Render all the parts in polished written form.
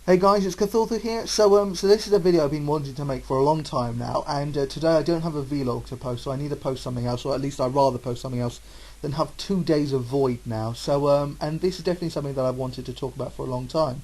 Hey guys, it's Cthulthu here. So this is a video I've been wanting to make for a long time now, and today I don't have a vlog to post, so I need to post something else, or at least I'd rather post something else than have 2 days of void now. So and this is definitely something that I've wanted to talk about for a long time.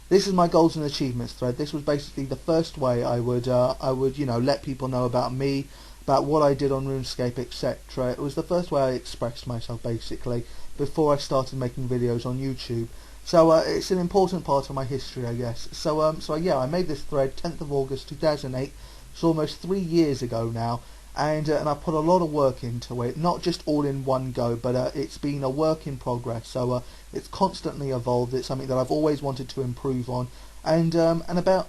This is my goals and achievements thread. This was basically the first way I would let people know about me, about what I did on RuneScape, etc. It was the first way I expressed myself basically before I started making videos on YouTube. So it's an important part of my history, I guess. So yeah, I made this thread 10th of August 2008. It's almost 3 years ago now, and I put a lot of work into it. Not just all in one go, but it's been a work in progress. So it's constantly evolved. It's something that I've always wanted to improve on. And about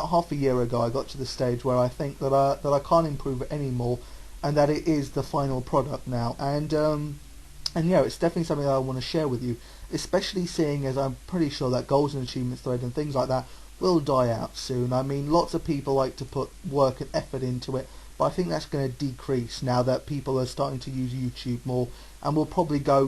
half a year ago, I got to the stage where I think that I can't improve it anymore, and that it is the final product now. And yeah, it's definitely something that I want to share with you, especially seeing as I'm pretty sure that goals and achievements thread and things like that will die out soon. I mean, lots of people like to put work and effort into it, but I think that's going to decrease now that people are starting to use YouTube more, and will probably go,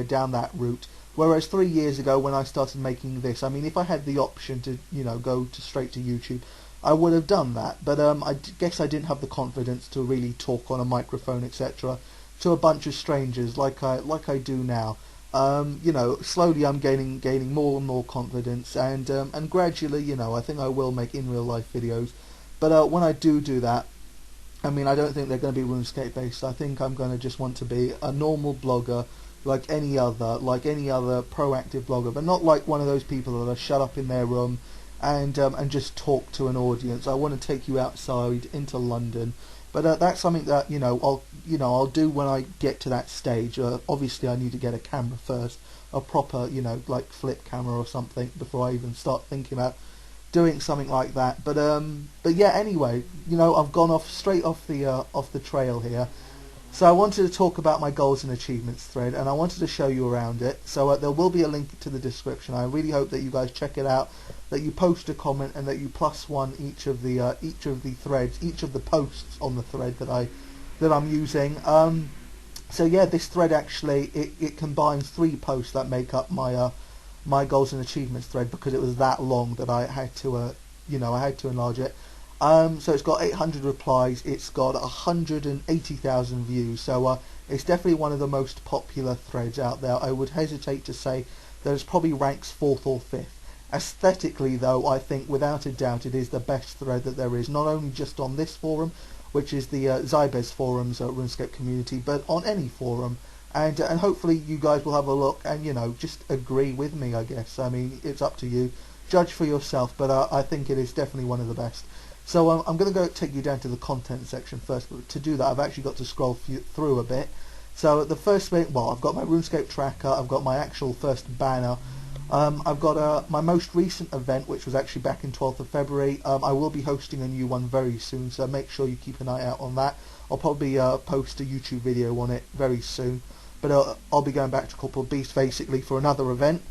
down that route. Whereas 3 years ago when I started making this, I mean, if I had the option to, go straight to YouTube, I would have done that. But I guess I didn't have the confidence to really talk on a microphone, etc., to a bunch of strangers like I do now. Slowly I'm gaining more and more confidence, and gradually, I think I will make in real life videos. But when I do that, I mean, I don't think they're going to be RuneScape based. I think I'm going to just want to be a normal blogger, like any other proactive blogger, but not like one of those people that are shut up in their room and just talk to an audience. I want to take you outside into London. But that's something that I'll do when I get to that stage. Obviously, I need to get a camera first, a proper like flip camera or something, before I even start thinking about doing something like that. But yeah. Anyway, I've gone straight off the trail here. So I wanted to talk about my goals and achievements thread, and I wanted to show you around it. So there will be a link to the description. I really hope that you guys check it out, that you post a comment, and that you +1 each of the threads, each of the posts on the thread that I'm using. So yeah, this thread actually it combines 3 posts that make up my goals and achievements thread, because it was that long that I had to enlarge it. So it's got 800 replies, it's got 180,000 views, so it's definitely one of the most popular threads out there. I would hesitate to say that it probably ranks 4th or 5th. Aesthetically though, I think without a doubt it is the best thread that there is, not only just on this forum, which is the Zybez Forums Runescape Community, but on any forum. And hopefully you guys will have a look and just agree with me, I guess. I mean, it's up to you, judge for yourself, but I think it is definitely one of the best. So I'm going to go take you down to the content section first, but to do that I've actually got to scroll through a bit. So the first bit, well, I've got my RuneScape tracker, I've got my actual first banner, I've got my most recent event, which was actually back in 12th of February. I will be hosting a new one very soon, so make sure you keep an eye out on that. I'll probably post a YouTube video on it very soon, but I'll be going back to Corporal Beast basically for another event.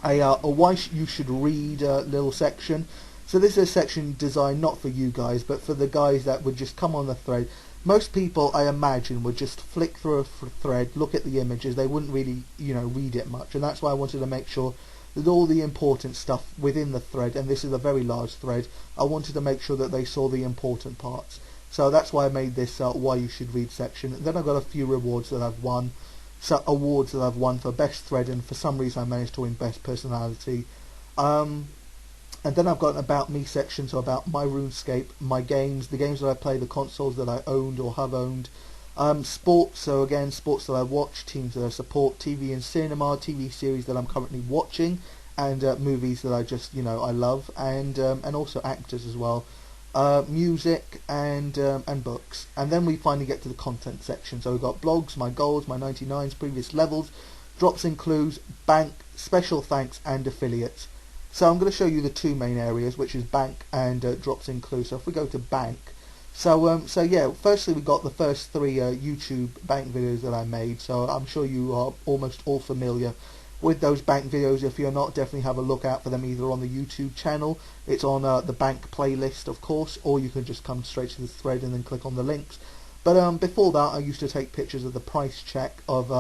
A why you should read little section. So this is a section designed not for you guys, but for the guys that would just come on the thread. Most people, I imagine, would just flick through a thread, look at the images, they wouldn't really, read it much. And that's why I wanted to make sure that all the important stuff within the thread, and this is a very large thread, I wanted to make sure that they saw the important parts. So that's why I made this why you should read section. And then I've got a few rewards that I've won, so awards that I've won for best thread, and for some reason I managed to win best personality. And then I've got an about me section, so about my RuneScape, my games, the games that I play, the consoles that I owned or have owned. Sports, so again, sports that I watch, teams that I support, TV and cinema, TV series that I'm currently watching, and movies that I just, I love, and also actors as well. Music and books. And then we finally get to the content section. So we've got blogs, my goals, my 99s, previous levels, drops and clues, bank, special thanks, and affiliates. So I'm going to show you the 2 main areas, which is bank and drops in clues. So if we go to bank, so yeah, firstly we got the first 3 YouTube bank videos that I made. So I'm sure you are almost all familiar with those bank videos. If you're not, definitely have a look out for them either on the YouTube channel. It's on the bank playlist, of course, or you can just come straight to the thread and then click on the links. But before that, I used to take pictures of the price check of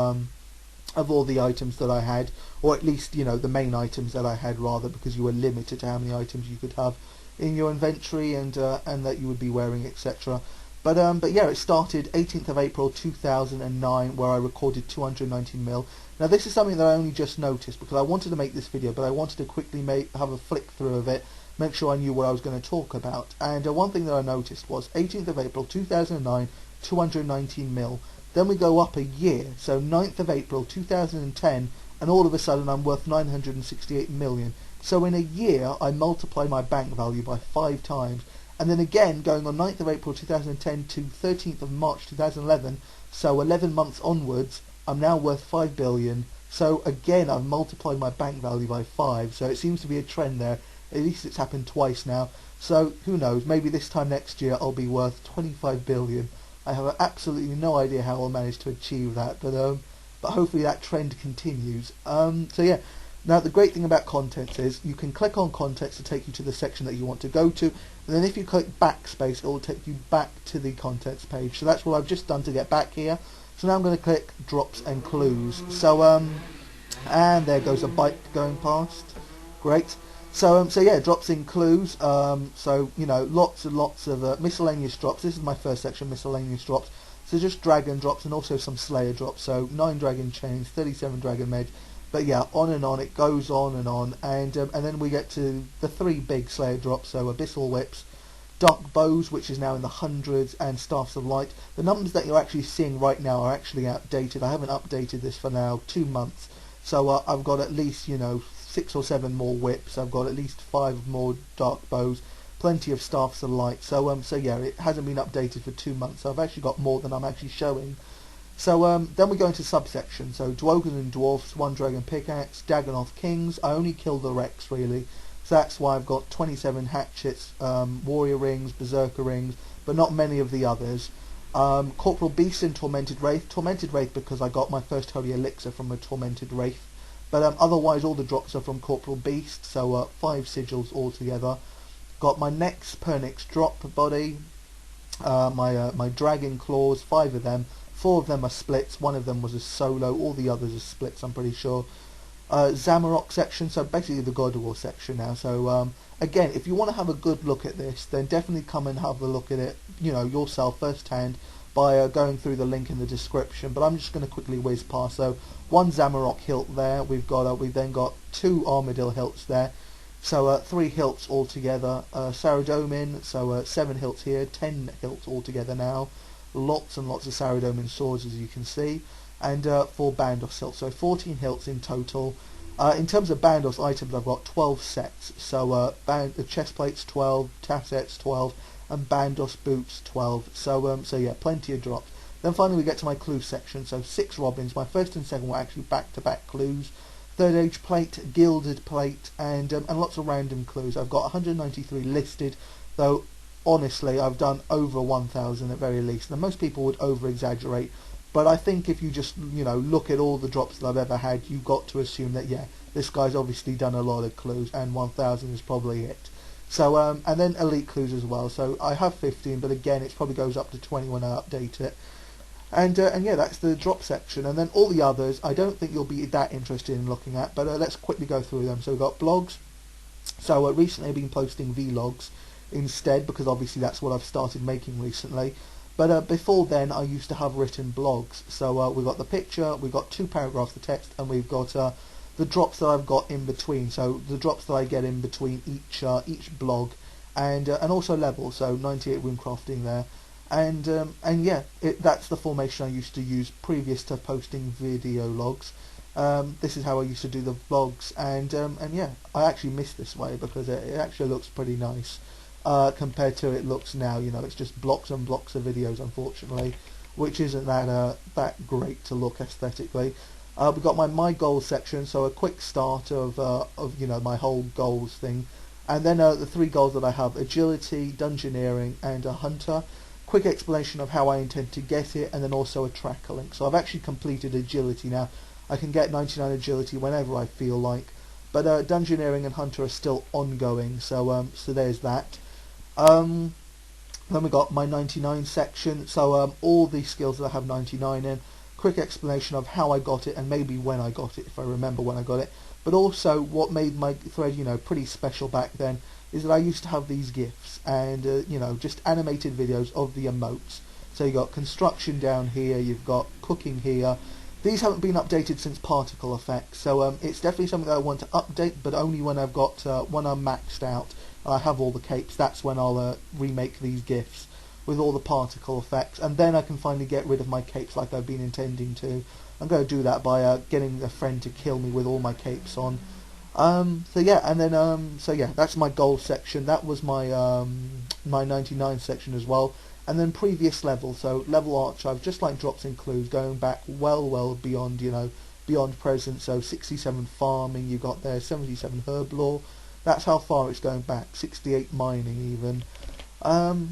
of all the items that I had, or at least, you know, the main items that I had, rather, because you were limited to how many items you could have in your inventory and that you would be wearing, etc. But yeah, it started 18th of April 2009, where I recorded 219 mil. Now this is something that I only just noticed because I wanted to make this video, but I wanted to quickly have a flick through of it, make sure I knew what I was going to talk about. And one thing that I noticed was 18th of April 2009, 219 mil. Then we go up a year, so 9th of April 2010, and all of a sudden I'm worth 968 million. So in a year I multiply my bank value by 5 times. And then again, going on 9th of April 2010 to 13th of March 2011, so 11 months onwards, I'm now worth 5 billion. So again, I've multiplied my bank value by 5. So it seems to be a trend there. At least it's happened twice now. So who knows, maybe this time next year I'll be worth 25 billion. I have absolutely no idea how I'll manage to achieve that, but hopefully that trend continues. So yeah. Now the great thing about contents is you can click on contents to take you to the section that you want to go to, and then if you click backspace it will take you back to the contents page. So that's what I've just done to get back here. So now I'm going to click drops and clues. So and there goes a bike going past. Great. So yeah, drops and clues. So you know, lots and lots of miscellaneous drops. This is my first section, miscellaneous drops. So just dragon drops and also some slayer drops. So 9 dragon chains, 37 dragon mage. But yeah, on and on, it goes on, and then we get to the 3 big slayer drops, so abyssal whips, dark bows, which is now in the hundreds, and staffs of light. The numbers that you're actually seeing right now are actually outdated. I haven't updated this for now 2 months, so I've got at least, you know, 6 or 7 more whips. I've got at least 5 more dark bows, plenty of staffs of light. So so yeah, it hasn't been updated for 2 months. So I've actually got more than I'm actually showing. So then we go into subsection. So Dwogen and Dwarfs, 1 Dragon Pickaxe, Dagonoth Kings. I only kill the Rex really, so that's why I've got 27 Hatchets, Warrior Rings, Berserker Rings, but not many of the others. Corporal Beast and Tormented Wraith because I got my first Holy Elixir from a Tormented Wraith. But otherwise all the drops are from Corporal Beast, so 5 sigils altogether. Got my next Pernix drop body, my Dragon Claws, 5 of them. 4 of them are splits, 1 of them was a solo, all the others are splits, I'm pretty sure. Zamorak section, so basically the God of War section now. So again, if you want to have a good look at this, then definitely come and have a look at it, you know, yourself firsthand by going through the link in the description. But I'm just going to quickly whiz past. So 1 Zamorak hilt there. We've then got 2 Armadillo hilts there. So 3 hilts altogether. Saradomin, so 7 hilts here, 10 hilts altogether now. Lots and lots of Saradomin swords, as you can see, and 4 Bandos hilts, so 14 hilts in total. In terms of Bandos items, I've got 12 sets, so chest plates 12, tassets 12, and Bandos boots 12. So yeah, plenty of drops. Then finally we get to my clue section. So 6 Robins. My first and second were actually back-to-back clues. Third Age plate, gilded plate, and lots of random clues. I've got 193 listed, though. Honestly, I've done over 1,000 at very least. Now, most people would over-exaggerate, but I think if you just, you know, look at all the drops that I've ever had, you've got to assume that, yeah, this guy's obviously done a lot of clues, and 1,000 is probably it. So, and then elite clues as well. So I have 15, but again, it probably goes up to 20 when I update it. And yeah, that's the drop section. And then all the others, I don't think you'll be that interested in looking at, but let's quickly go through them. So we've got blogs. So recently I've been posting vlogs instead, because obviously that's what I've started making recently. But before then I used to have written blogs. So we've got the picture, we've got 2 paragraphs of text, and we've got the drops that I've got in between. So the drops that I get in between each blog, and also levels. So 98 Runecrafting there, and yeah, that's the formation I used to use previous to posting video logs. This is how I used to do the vlogs, and yeah, I actually miss this way because it actually looks pretty nice. Compared to it looks now, you know, it's just blocks and blocks of videos, unfortunately, which isn't that great to look aesthetically. We've got my goals section, so a quick start of you know, my whole goals thing, and then the 3 goals that I have: agility, dungeoneering, and a hunter. Quick explanation of how I intend to get it, and then also a tracker link. So I've actually completed agility now. I can get 99 agility whenever I feel like, but dungeoneering and hunter are still ongoing. So so there's that. Then we got my 99 section, so all the skills that I have 99 in. quick explanation of how I got it and maybe when I got it, if I remember when I got it. But also what made my thread, pretty special back then is that I used to have these GIFs and, just animated videos of the emotes. So you got construction down here, you've got cooking here. These haven't been updated since particle effects, so it's definitely something that I want to update, but only when I've got, when I'm maxed out, I have all the capes, that's when I'll remake these GIFs with all the particle effects, and then I can finally get rid of my capes like I've been intending to. I'm going to do that by getting a friend to kill me with all my capes on. So yeah, that's my gold section. That was my my 99 section as well. And then previous level, so level archive, just like drops and clues, going back well beyond, beyond present. So 67 farming, you got there, 77 herb lore. That's how far it's going back. 68 mining even.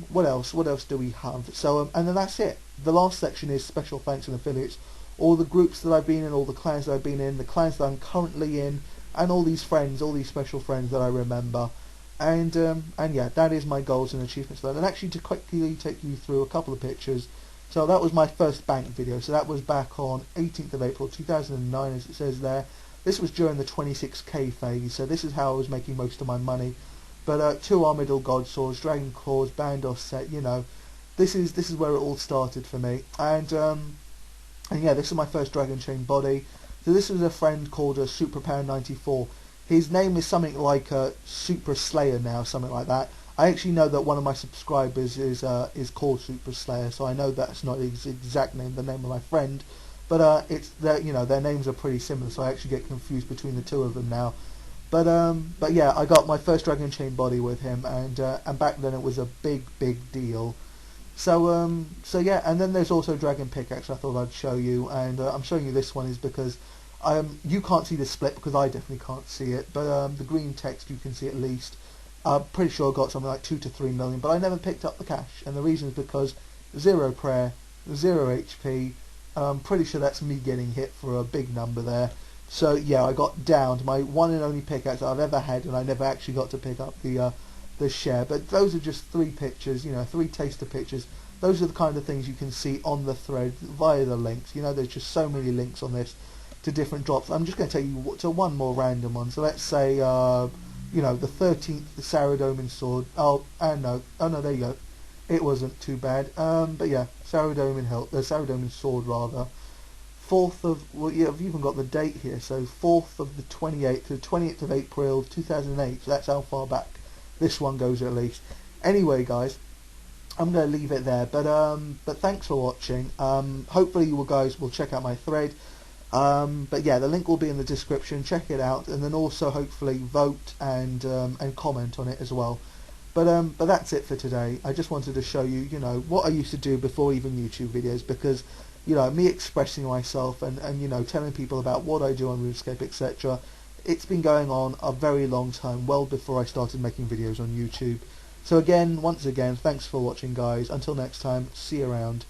What else? What else do we have? So and then that's it. The last section is special thanks and affiliates. All the groups that I've been in, all the clans that I've been in, the clans that I'm currently in, and all these friends, all these special friends that I remember. And yeah, that is my goals and achievements there. And actually, to quickly take you through a couple of pictures. So that was my first bank video. So that was back on 18th of April 2009, as it says there. This was during the 26k phase. So this is how I was making most of my money. But 2 Armadyl God Swords, Dragon Claws, Bandos set. This is where it all started for me. And yeah, this is my first Dragon Chain body. So this was a friend called Superpower94. His name is something like Super Slayer now, something like that. I actually know that one of my subscribers is called Super Slayer, so I know that's not his exact name, the name of my friend, but it's their names are pretty similar, so I actually get confused between the two of them now. But yeah, I got my first Dragon Chain body with him, and back then it was a big deal. So yeah, and then there's also Dragon Pickaxe. I thought I'd show you, and I'm showing you this one is because you can't see the split because I definitely can't see it, but the green text you can see at least. I'm pretty sure I got something like 2 to 3 million, but I never picked up the cash, and the reason is because 0 prayer, 0 HP. I'm pretty sure that's me getting hit for a big number there. So yeah, I got down to my one and only pickaxe I've ever had, and I never actually got to pick up the share. But those are just 3 pictures, 3 taster pictures. Those are the kind of things you can see on the thread via the links. There's just so many links on this to different drops. I'm just going to take you to one more random one. So let's say, the 13th, the Saradomin sword. Oh no, there you go. It wasn't too bad. But yeah, Saradomin hilt, the Saradomin sword rather. 4th of, well, yeah, I've even got the date here. So 4th of the 28th to the 20th of April 2008. So that's how far back this one goes at least. Anyway, guys, I'm going to leave it there. But thanks for watching. Hopefully you guys will check out my thread. But yeah, the link will be in the description. Check it out, and then also hopefully vote and comment on it as well. But that's it for today. I just wanted to show you, what I used to do before even YouTube videos, because me expressing myself and telling people about what I do on RuneScape, etc. It's been going on a very long time, well before I started making videos on YouTube. So again, once again, thanks for watching, guys. Until next time, see you around.